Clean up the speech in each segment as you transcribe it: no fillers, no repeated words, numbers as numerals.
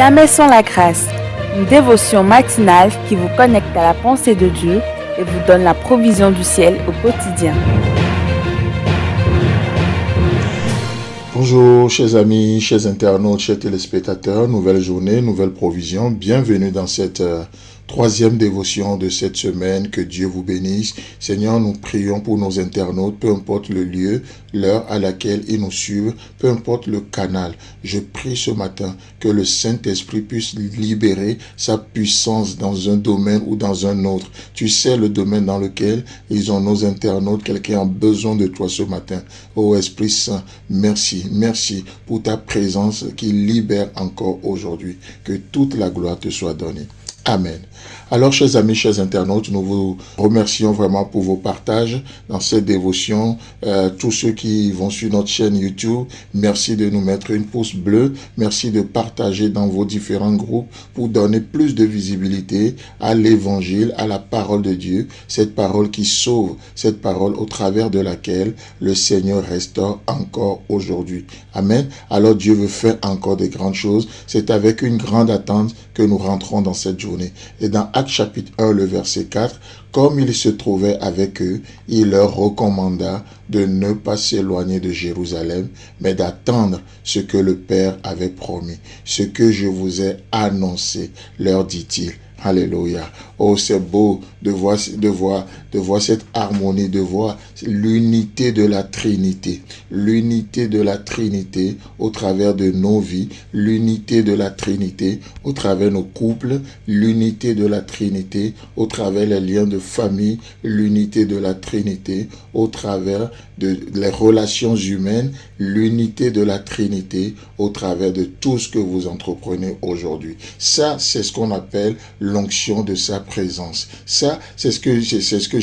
Jamais sans la grâce, une dévotion matinale qui vous connecte à la pensée de Dieu et vous donne la provision du ciel au quotidien. Bonjour chers amis, chers internautes, chers téléspectateurs, nouvelle journée, nouvelle provision, bienvenue dans cette troisième dévotion de cette semaine, que Dieu vous bénisse. Seigneur, nous prions pour nos internautes, peu importe le lieu, l'heure à laquelle ils nous suivent, peu importe le canal. Je prie ce matin que le Saint-Esprit puisse libérer sa puissance dans un domaine ou dans un autre. Tu sais le domaine dans lequel ils ont nos internautes, quelqu'un a besoin de toi ce matin. Ô Esprit Saint, merci pour ta présence qui libère encore aujourd'hui. Que toute la gloire te soit donnée. Amen. Alors, chers amis, chers internautes, nous vous remercions vraiment pour vos partages dans cette dévotion. Tous ceux qui vont sur notre chaîne YouTube, merci de nous mettre une pouce bleue. Merci de partager dans vos différents groupes pour donner plus de visibilité à l'évangile, à la parole de Dieu, cette parole qui sauve, cette parole au travers de laquelle le Seigneur restaure encore aujourd'hui. Amen. Alors, Dieu veut faire encore de grandes choses. C'est avec une grande attente que nous rentrons dans cette journée. Et dans Actes chapitre 1, le verset 4, comme il se trouvait avec eux, il leur recommanda de ne pas s'éloigner de Jérusalem, mais d'attendre ce que le Père avait promis, ce que je vous ai annoncé, leur dit-il. Alléluia. Oh, c'est beau de voir cette harmonie, de voir l'unité de la Trinité. L'unité de la Trinité au travers de nos vies, l'unité de la Trinité au travers de nos couples, l'unité de la Trinité au travers des liens de famille, l'unité de la Trinité au travers de les relations humaines, l'unité de la Trinité au travers de tout ce que vous entreprenez aujourd'hui. Ça, c'est ce qu'on appelle l'onction de sa présence. Ça, c'est ce que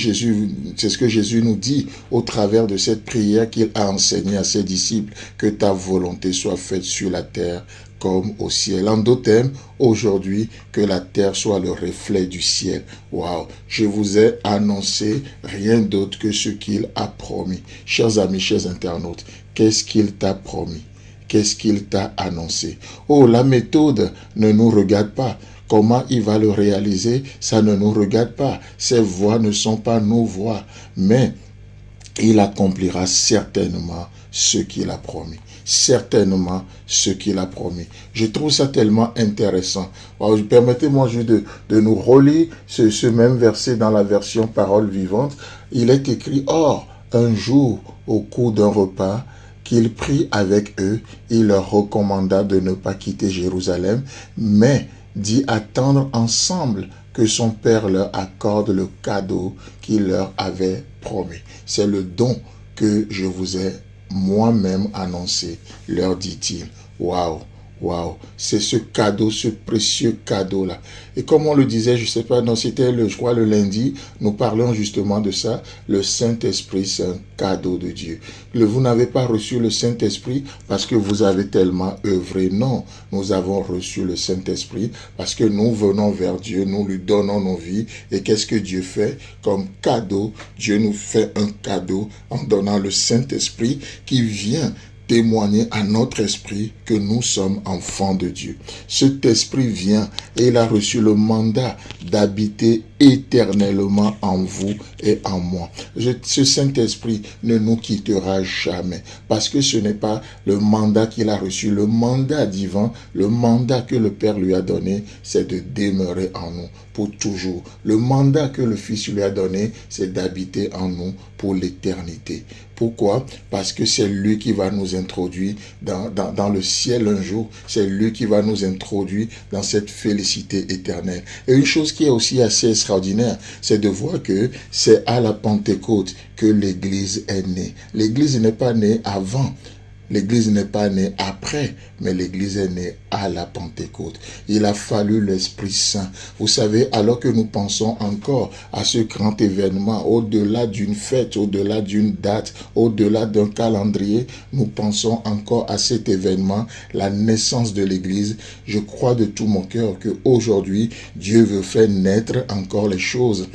Jésus nous dit au travers de cette prière qu'il a enseignée à ses disciples, que ta volonté soit faite sur la terre comme au ciel. En d'autres termes, aujourd'hui, que la terre soit le reflet du ciel. Waouh! Je vous ai annoncé rien d'autre que ce qu'il a promis. Chers amis, chers internautes, qu'est-ce qu'il t'a promis? Qu'est-ce qu'il t'a annoncé? Oh, la méthode ne nous regarde pas. Comment il va le réaliser, ça ne nous regarde pas. Ses voies ne sont pas nos voies. Mais il accomplira certainement ce qu'il a promis. Certainement ce qu'il a promis. Je trouve ça tellement intéressant. Alors, permettez-moi juste de nous relire ce même verset dans la version Parole vivante. Il est écrit, « Or, un jour, au cours d'un repas, qu'il prit avec eux, il leur recommanda de ne pas quitter Jérusalem, mais d'y attendre ensemble que son Père leur accorde le cadeau qu'il leur avait promis. » C'est le don que je vous ai moi-même annoncé, leur dit-il. Waouh! Waouh, c'est ce cadeau, ce précieux cadeau-là. Et comme on le disait, je sais pas, non, c'était je crois le lundi, nous parlons justement de ça. Le Saint-Esprit, c'est un cadeau de Dieu. Vous n'avez pas reçu le Saint-Esprit parce que vous avez tellement œuvré. Non, nous avons reçu le Saint-Esprit parce que nous venons vers Dieu, nous lui donnons nos vies. Et qu'est-ce que Dieu fait comme cadeau? Dieu nous fait un cadeau en donnant le Saint-Esprit qui vient témoigner à notre esprit que nous sommes enfants de Dieu. Cet esprit vient et il a reçu le mandat d'habiter éternellement en vous et en moi. Ce Saint-Esprit ne nous quittera jamais parce que ce n'est pas le mandat qu'il a reçu, le mandat divin, le mandat que le Père lui a donné, c'est de demeurer en nous pour toujours. Le mandat que le Fils lui a donné, c'est d'habiter en nous pour l'éternité. Pourquoi? Parce que c'est lui qui va nous introduire dans le ciel un jour. C'est lui qui va nous introduire dans cette félicité éternelle. Et une chose qui est aussi assez extraordinaire, c'est de voir que c'est à la Pentecôte que l'Église est née. L'Église n'est pas née avant. L'Église n'est pas née après, mais l'Église est née à la Pentecôte. Il a fallu l'Esprit Saint. Vous savez, alors que nous pensons encore à ce grand événement, au-delà d'une fête, au-delà d'une date, au-delà d'un calendrier, nous pensons encore à cet événement, la naissance de l'Église. Je crois de tout mon cœur qu'aujourd'hui, Dieu veut faire naître encore les choses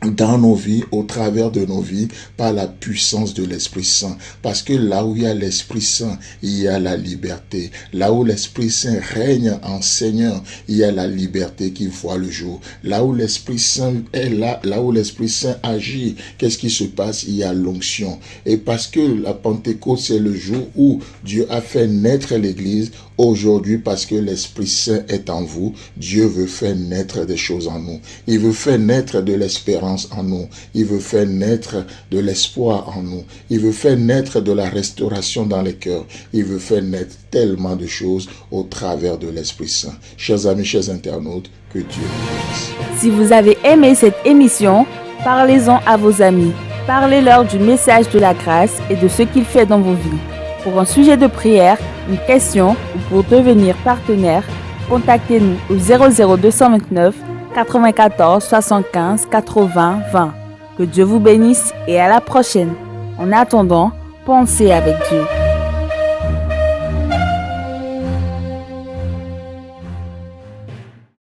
dans nos vies, au travers de nos vies, par la puissance de l'Esprit Saint. Parce que là où il y a l'Esprit Saint, il y a la liberté. Là où l'Esprit Saint règne en Seigneur, il y a la liberté qui voit le jour. Là où l'Esprit Saint est là où l'Esprit Saint agit, qu'est-ce qui se passe? Il y a l'onction. Et parce que la Pentecôte, c'est le jour où Dieu a fait naître l'Église, aujourd'hui, parce que l'Esprit Saint est en vous, Dieu veut faire naître des choses en nous. Il veut faire naître de l'espérance en nous. Il veut faire naître de l'espoir en nous. Il veut faire naître de la restauration dans les cœurs. Il veut faire naître tellement de choses au travers de l'Esprit Saint. Chers amis, chers internautes, que Dieu vous bénisse. Si vous avez aimé cette émission, parlez-en à vos amis. Parlez-leur du message de la grâce et de ce qu'il fait dans vos vies. Pour un sujet de prière, une question ou pour devenir partenaire, contactez-nous au 00229 94 75 80 20. Que Dieu vous bénisse et à la prochaine. En attendant, pensez avec Dieu.